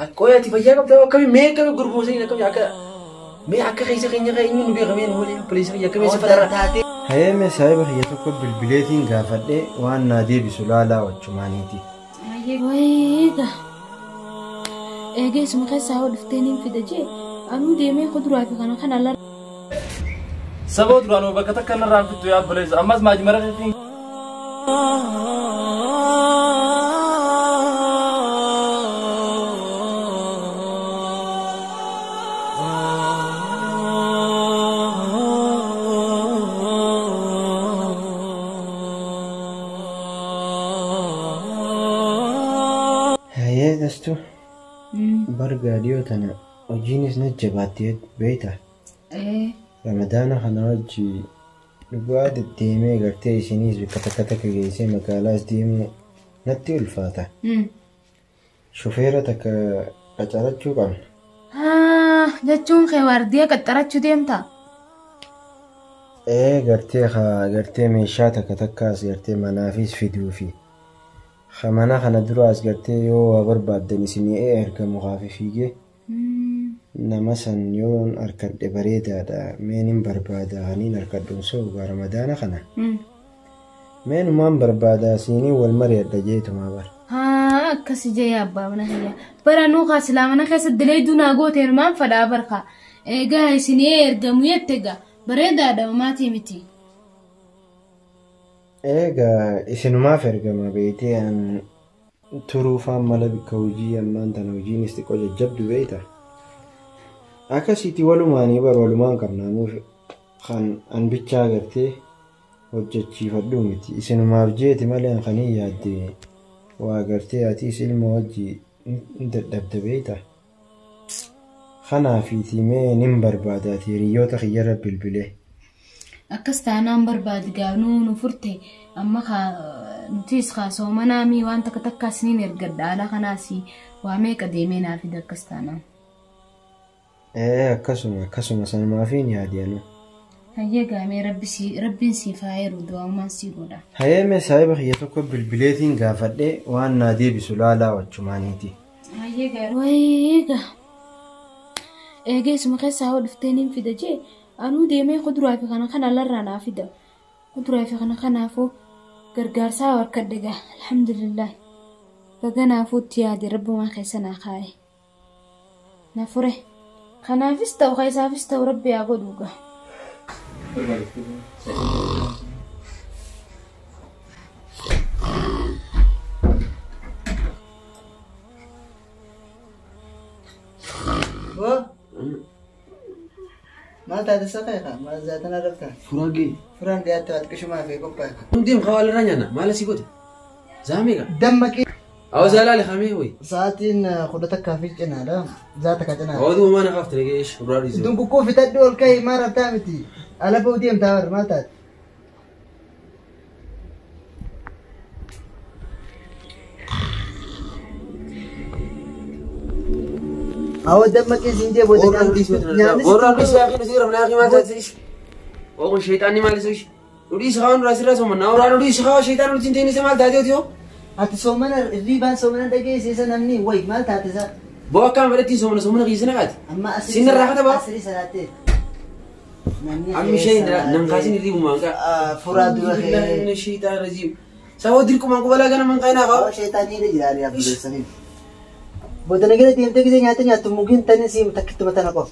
Akoyati fayyaa qabda akkami mee akkami gurmuusanii akkami akka mee akka keessa keenya ka'e inni nu beekameen waliin poliisii fayyaa akkami isa fadara taate. Hayeme saahiba kiyya tokko bilbileetiin gaafadhee waan naa deebisu laalaa wachumaaniiti. Wayga eegeesuma keessaa hoo dhuftee niin fida jee anuu deemee kuduraa fi kana la saboo duraan bakka takka narraan fittu yaa baleessa ammas maaji mara fi Dastu bargaadiyoo tana hojiinis na jabaatee beektaa. Ramadaana kana wajji dhugaa deddeemee gartee isinis bakka takka geessee magaalaas deemuu natti ulfaata. Shufeera takka qacarachuu qabna. Jechuun kee waardiyaa qaxarachuu deemtaa? Gartee meeshaa takkaas gartee manaafis fiduufi. Mana kana duraas gartee yoo barbaaddan isinii ergamu haafi fiigee nama san yoon arkadhe bareedaadha meenin barbaada haniin arkadhuun soo Ramadaana kana meenumaan barbaada siinii wal mari'adha jeetumaa bara. Akkasi jee abbaa mana kiyya bara nuukaa islaamana keessatti dilee dunaa gooteen maan fadhaa barkaa egaa isinii ergamu yette egaa bareedaadha maatii miti. Egaa isinumaaf ergama beektee an turuufaan mala bikka hojii ammaan tana hojiinis xiqqoo jajjabdu beekta. Akkasitti walumaanii walumaan qabnaamuuf kan an bichaa gartee hojjechiifadhu miti. Isinumaaf jeeti malee an kanii yaadde waa gartee atiis ilma wajji dadhabde beekta. Kanaafiiti mee nin barbaadaati hiriyoota kiyyarra bilbilee. Akkas taanaan barbaadi gaanuu nu furte amma nutis soomana mi waan takka isiniin ergadha ala kanaas waa meeqa deemee naaf fida akkas taanaan. Akkasuma sanumaafiin yaadiyanu. Hayyee gaamee rabbiin siif haa heeru du'aamaan sii godha. Hayeme saahiba kiyya tokko bilbileetiin gaafadhee waan naa deebisu laalaa wachumaaniiti. Hayyee gaamee. Wayga eegeesuma keessaa hoo dhuftee niin fida jee. Anuu deemee kuduraa fi kana larraa naa fida. Kuduraa fi kanaafuu gargaarsaa harkadhe gaa alhamdulillah. Gaganaafuu yaade rabbumaa keessa naa kaa'e. Na fure. Kanaafis ta'u keessaafis ta'u rabbi yaa godhu gaa. ما تعرف سقيقة ما زادنا رفتها فرانجي أتوقع ما في كوبا نديم خوال رانينا ما لسي قد زاميكا دمك أو زلالي خامي هوي ساعتين خدتك كافيش جنا لا ذاتك جنا أودو ما نخافت لقي إيش برادي زو دم كوفي تدول كي ما رفتامتي على بوديم تاور ما تعرف أو دمك إنسان بودي ورا بيس يا أخي نسير من أخي ما تدريش أو الشيطان ما لسويش وديس خان راس راس ومن نورا وديس خان الشيطان ودين تاني سمال تاديو تيو أتصومنا الريبان صومنا دقيقة سيسا نمني وي ما تعتزا بوا كم بدتي صومنا غيسنا قاد أما سين الراحة بوا أسري سلاتين عم شيء نمقاسين الريبو مانكا فراد وخير الشيطان رجيم سووا ديركم مانكو بلا كنا من قينا خا شيطاني رجال يا عبد السليم بدنا كده تيم تيجي نياتي ممكن تاني سي متأكد متنا كوف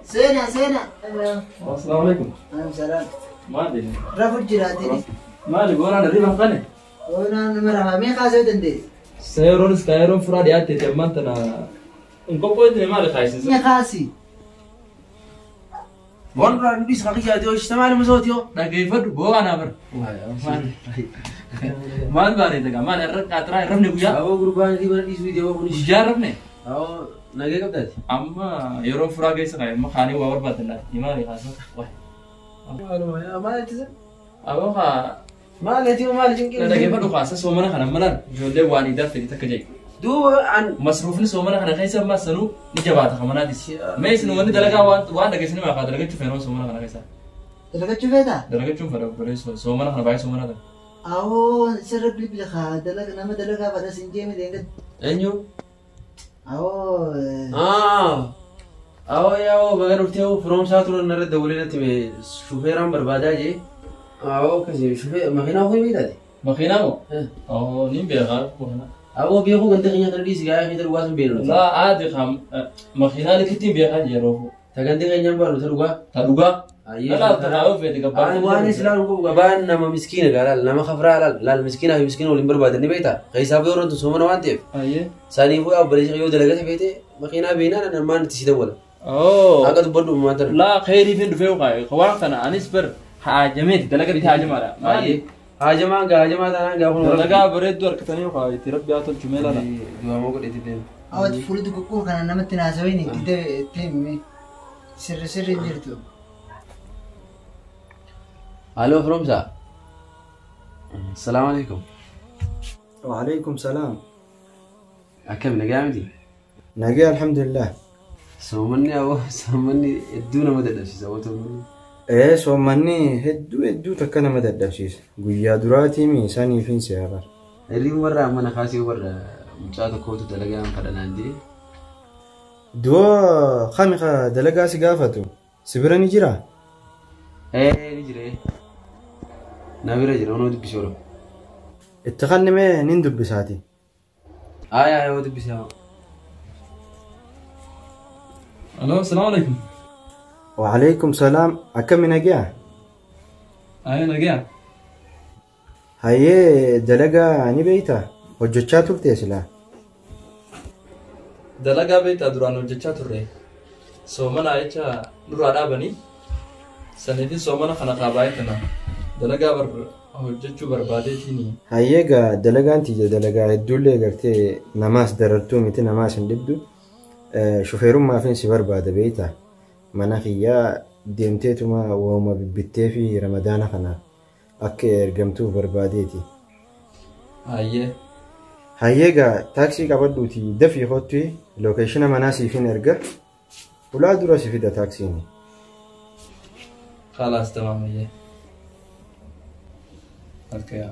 سينا السلام عليكم. السلام ما أدري. رفض جراتي ما أدري وأنا نريد مكانه. وأنا مرحبا مين خازو تندي سيرون فرادي أنت جمعت أنا إنكم قلتني ما لي خايس. مين خاسي وان را نديس خاكي جاتيو اشتمال مسوتيو نجيفر بو أنا بر. ما الباري تكا ما نرد أتراي رمني بيا. أو غربان دي بنا ديس فيديو بونيش جاربني. أو نجي كبدات أما يرون فرادي سكاي ما خاني وأور باتنا يماري خاصة. ما تزن أبو خا ما لتيو ما لجنكين نجيفر خاصة سومنا خنا ملان جودة واني دار تري تكجي. دو عن مصروفني سومنا خنا خيسا ما سنو نجبات خمنا ديس. ما يسنو وني دلقا وان دقيسني ما قادر لقيت فينو سومنا خنا خيسا. dalagachuu feeta? Dalagachuun fedha obboleessa soomana kana baay'ee soomana kana. Awoo sirra bilbila kaa dalaga nama dalagaa fadha siin jeeme deegat. Eenyu? Awoo. Awoo yaa'oo baga dhuftee firoomsaa turan narra dawwalinatti shufeeraan barbaadaa jee. Awoo akkasii shufee makiinaa koo miidhate. Makiinaa moo? Oo niin beekaa makiinaa. Awoo beekuu ganda keenya kana dhiisi gaa'ee keessa dhugaa sun beeknu. Laa aadi kam makiinaa likittiin beekaa yeroo. Ta ganda keenyaan baanu ta dhugaa. Ta dhugaa. Laa taa'uu feeti gabbaa. Waan islaamu qabu gabaan nama miskiina gaalaal nama kafraa laal miskiinaa fi miskiina waliin barbaadan ni beektaa. Keessaa biyyoon wantu soomana waan ta'eef. Saaniifuu obboleessa yoo dalagate feete makiinaa beeknaan namaan itti si dawwala. Akka dubbadhu uummata. Laa kheyrii fi dhufee waan kana anis bar haajameeti dalaga itti haajamaadha. Haajamaa haajamaa taanaan gaafa dalagaa bareedduu harkatanii yookaan itti rabbi haa tolchu mee laala. Du'amoo godheeti deemu. Awwaati fuulli gukkuu kana namatti naasaween itti deemee sirri jirtu. Halloo firoomsaa. Salaamu alaikum. Waalaikum salaam. Akkam nagaa miti? Nagaa alhamdulillah. Soomanni hedduu nama dadhabsiisa waantonni. Soomanni hedduu takka nama dadhabsiisa. Guyyaa duraatii isaanii fi seera. Hirriin warra mana kaasee warra mucaa tokkootu dalagaa fadhanaan jee. Du'a kamiqa dalagaa si gaafatu si bira ni jiraa? Ni jira. Na bira jira onoo dubbisoo. Itti kannimee nin dubbisaati. Yoo dubbisaa. Aloo salaamu alaikum. Waalaikum salaam. Akkami nagaa? Nagaa. Hayyee dalagaa ni beektaa? Hojjechaa turtee silaa? Dalagaa beektaa duraan hojjechaa turre. Soomana jecha duraa dhaabanii saniifis soomana kana kaabaayee kana dalagaa hojjechuu barbaadeetiin. Hayyee gaa dalagaan tiyya dalagaa hedduullee gartee namaas darartuu miti namaas hin dhibdu. Shufeerummaafin si barbaada beektaa? Mana kiyyaa deemteetuma wooma bibbittee fi ramadaana kana akka ergamtuuf barbaadeeti. Hayyee gaa taaksii qabadhuuti dafii hottu lookeeshina manaa siifin erga ulaa dura si fida taaksiin. Khalaas tamaamayyee. Alkaya.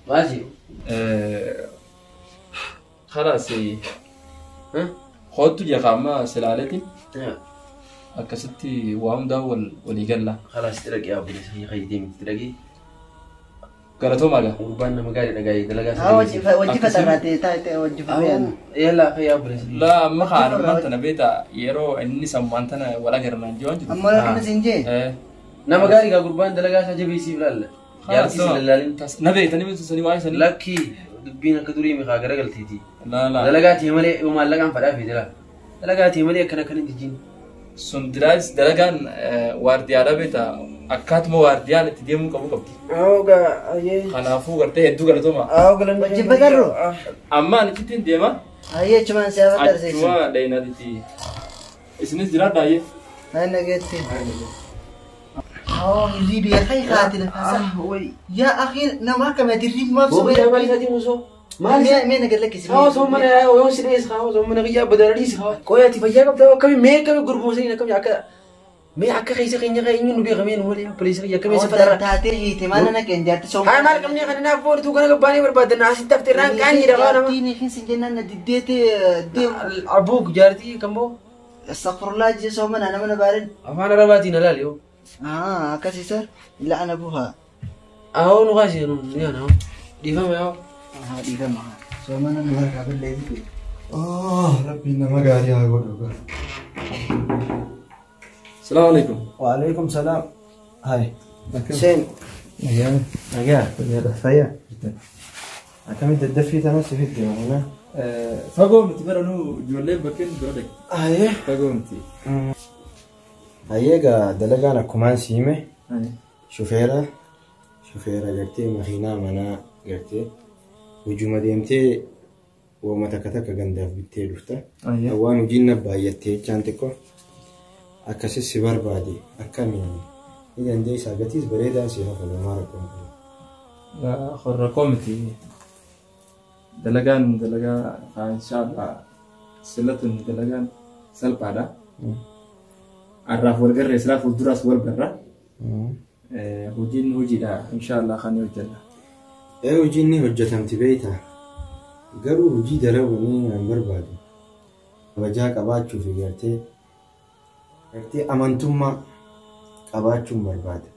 Maashi? Khalaas. Hottu jaqaamaa silaaleetiin. Akkasitti waa hundaa walii galla. Khalaas itti dhaqee abboleessa kiyya qayyitee miti itti dhaqee. Galatoomaa gaa. Gurbaan nama gaarii dhagaayee dalagaa Wajji fatarraatee taa'ee wajji fayyadu. Yalla fayyaa abboleessa. Laa amma haadha maantana beektaa yeroo inni sammaan tana wal agarnaan jiru jiru. Amma lakkina siin jee. Nama gaarii gaa gurbaan dalagaa isaa jabeessiif laalla. Yaalti si lallaalin. Na beektanii bilisanii waa'ee sanii. Lakkii dubbiin akka durii mikaa garagalteeti. Dalagaatii malee maallaqaan fadhaa fi jira. Dalagaatii malee akkana kan hin jijjiin. Sun diraayis dalagaan waardiyaadha beektaa akkaatuma waardiyaan itti deemuu qabu qabdi. Kanaafuu gartee hedduu galatooma. Wajji fatarru. Amma ani ittiin deema. Hayyee achumaan si haa fatarsiisu. Achuma dheeyinaatitti. Isinis jiraadha hayyee. Hayi nageetti. Hirrii biyya kai kaati lafaasa. Yaa akhi nama akkamitti hirrii maaf sobee. Booda maal isaati muusoo? Mee nagar lakkisi. Haa soomana yoo sidees haa soomana kiyyaa badaraadhiis haa. Qoyaati fayyaa qabda akkami mee akkami gurmuusanii akkami akka mee akka keessa keenya eenyu nu beekamee nu malee poliisa kiyya akkami isa fatara. Taatee hiite maal na keen jaarti soomana. Haa maal qabnee kana naaf boortuu kana gabbaanii barbaadan asitti haftee raan qaanii dhabaa nama. Jaartii hin sin jennaan na diddeete deemu. Abuuk jaartii kan boo. Astaghfirullah jee soomana nama na baarin. Afaan arabaatiin alaali yoo. Akkasii la'ana buhaa. Nu kaasee nu yaana dhiifama yoo. Dhiifama. Soomana nu harkaa balleessu. Rabbiin nama gaarii haa godhu. Salaamu alaikum. Waalaikum salaam. Hai. Seen. Nagaa. Fayyaa. Akkamitti daddafii tanas si fidde maana. Fagoo miti bara nu ijoollee bakkeen bira dhaqe. Hayyee. Fagoo miti. Hayyee gaa dalagaan akkumaan siime. Shufeera gartee makiinaa manaa gartee hujuma deemtee wooma takka gandaaf bittee dhufta. Waan hojiin na baay'attee jechaan xiqqoo akkasis si barbaade akkamiin ni dandeessaa gatiis bareedaan si hafa lamaa rakkoon. Rakkoo miti. Dalagaan dalagaa inshallah silatun dalagaan salphaadha. arraaf wal garree silaa fuulduraas wal garra. Hojiin hojiidha inshaallah kan hojjenna. Hojiin ni hojjetamti beekta. Garuu hojii dalaguun hin barbaadu. Kabajaa qabaachuuf gartee amantummaa qabaachuun barbaada.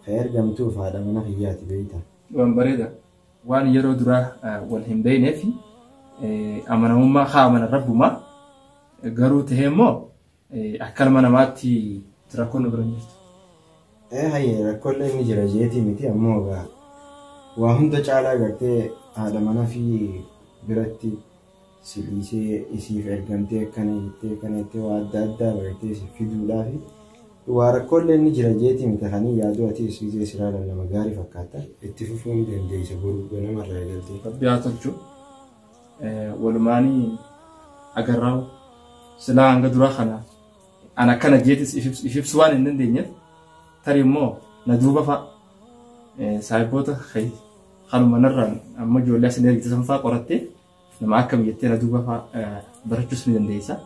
Kan ergamtuuf haadha mana hiyyaati beekta. Waan bareeda. Waan yeroo duraa wal hin beekneef amanamummaa haamana rabbumaa garuu tahee immoo akka ilma namaatti rakkoon nu bira hin jirtu. Hayyee rakkoollee ni jira jeetii miti ammoo waa hunda caalaa gartee haadha mana fi biratti si dhiisee isiif ergamtee akkana jettee waa adda addaa bareettee si fiduudhaaf waa rakkoolee ni jira jeetii miti kanii yaaduu ati isiisee siraalan nama gaarii fakkaata itti fufuu ni dandeessa boruu namarraa eegaltee. Rabbiyaa tolchu walumaanii agarraawu silaa hanga duraa kana ana akkana jeetis ifibsu waan hin dandeenyeef tarii immoo na duuba fa'a saayiboota kanuma narraan amma ijoollee asin ergite sanfaa qorattee nama akkam jettee na duuba fa'a barachuus ni dandeessa.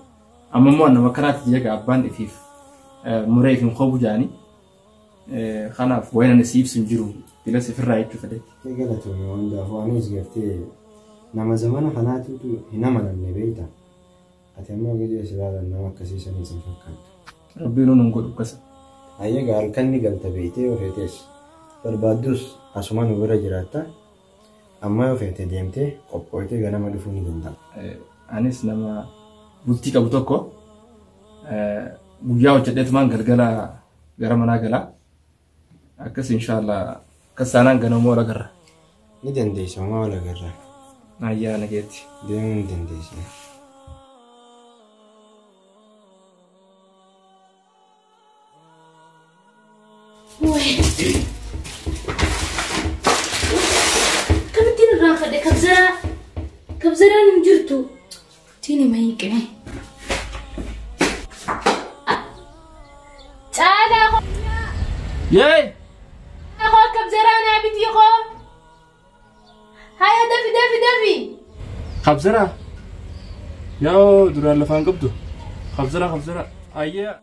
Amma immoo nama akkanaatti jeeqa abbaan ifiif muree fi qobu jaanii kanaaf wayna na siibsu hin jiru bila sifirraa jechuu fedhetti. Galatoomii hundaaf waanis gartee nama zamana kanaatutu hin amanamne beekta. Ati ammoo gidee silaalan nama akkasii sanii sin fakkaatu. Rabbiin nun godhu akkasa. Ayyaga halkanni galta beektee ofeetes barbaaddus asuma nu bira jiraatta amma ofeete deemtee qophooytee ganama dhufuu ni danda'a. Anis nama bultii qabu tokko guyyaa hojjedheetumaan galgala gara manaa galaa akkas inshaallah akkasaanaan ganamoo wal agarra. Ni dandeessa homaa wal agarra. Ayyaa nageetti. Deemuu ni dandeessa. Kamittiin irraa fadhe kabzaraan hin jirtu. Tiini mahiiqime. Caalaa koo. Yee! Koo kabzaraan abitii koo. Haya dafi. Kabzara. Yaa duraan lafaan qabdu. Kabzara. Ayyaa.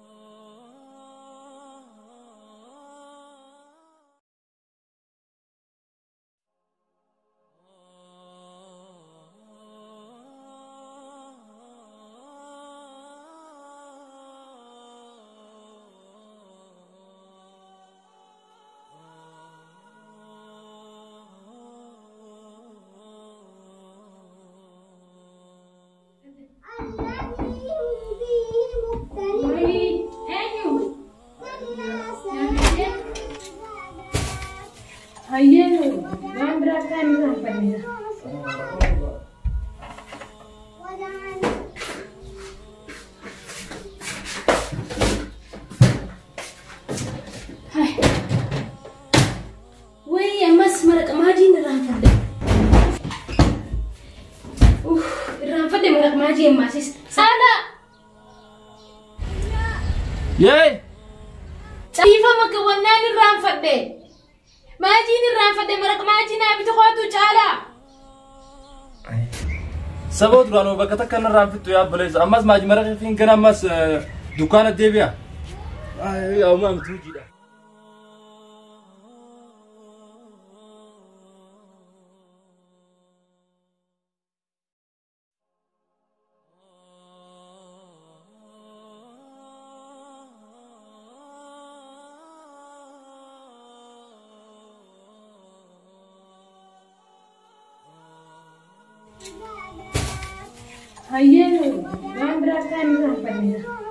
Yee! Ciifa makawannaan irraan fadhe. Maajiin irraan fadhe maraq maajiin abitu kootu caalaa. Saboo duraan bakka takka irraan fittu yaa baleessa ammas maaji maraqii fi gana ammas dukkaana deebi'a. Yaa uumaa miti hojiidha. Ayyee waan biraa kan irraa fadhiidha.